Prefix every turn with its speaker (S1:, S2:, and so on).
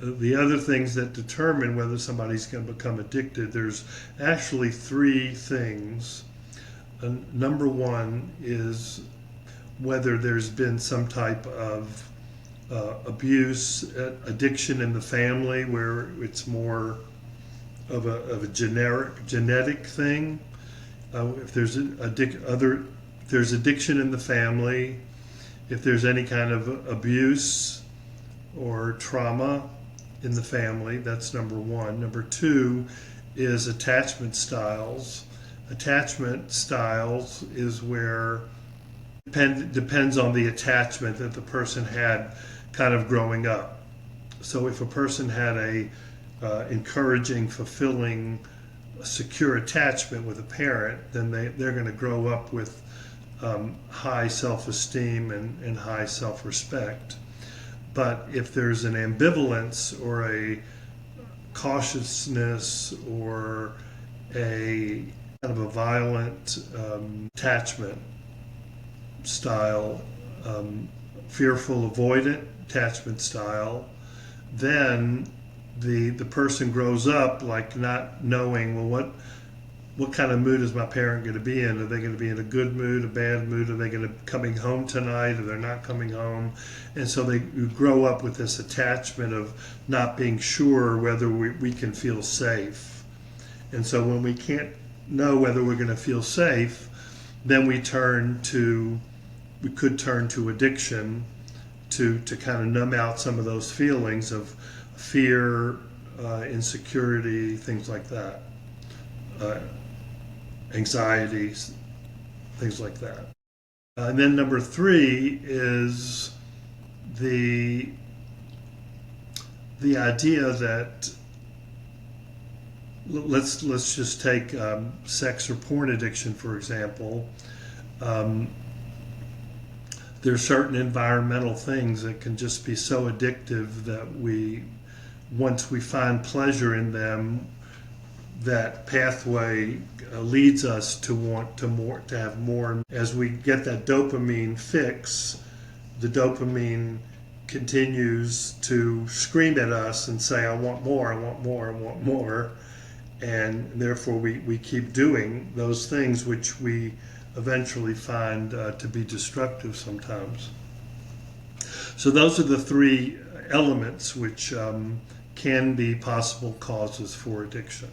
S1: the other things that determine whether somebody's going to become addicted, there's actually three things. Number one is whether there's been some type of abuse, addiction in the family, where it's more of a genetic thing. If there's there's addiction in the family, if there's any kind of abuse or trauma in the family, that's number one. Number two is attachment styles. Attachment styles is where depends on the attachment that the person had kind of growing up. So if a person had a encouraging, fulfilling, secure attachment with a parent, then they're going to grow up with high self-esteem and high self-respect. But if there's an ambivalence or a cautiousness or a kind of a violent attachment style, fearful, avoidant attachment style, then the person grows up like not knowing, well, what kind of mood is my parent going to be in? Are they going to be in a good mood, a bad mood? Are they going to be coming home tonight? Or they're not coming home? And so you grow up with this attachment of not being sure whether we can feel safe. And so when we can't know whether we're going to feel safe, then we could turn to addiction to kind of numb out some of those feelings of fear, insecurity, things like that. Anxieties, things like that. And then number three is the idea that let's just take sex or porn addiction, for example. There are certain environmental things that can just be so addictive that once we find pleasure in them, that pathway leads us to want to have more. As we get that dopamine fix, the dopamine continues to scream at us and say, I want more, I want more, I want more. And therefore we keep doing those things which we eventually find to be destructive sometimes. So those are the three elements which can be possible causes for addiction.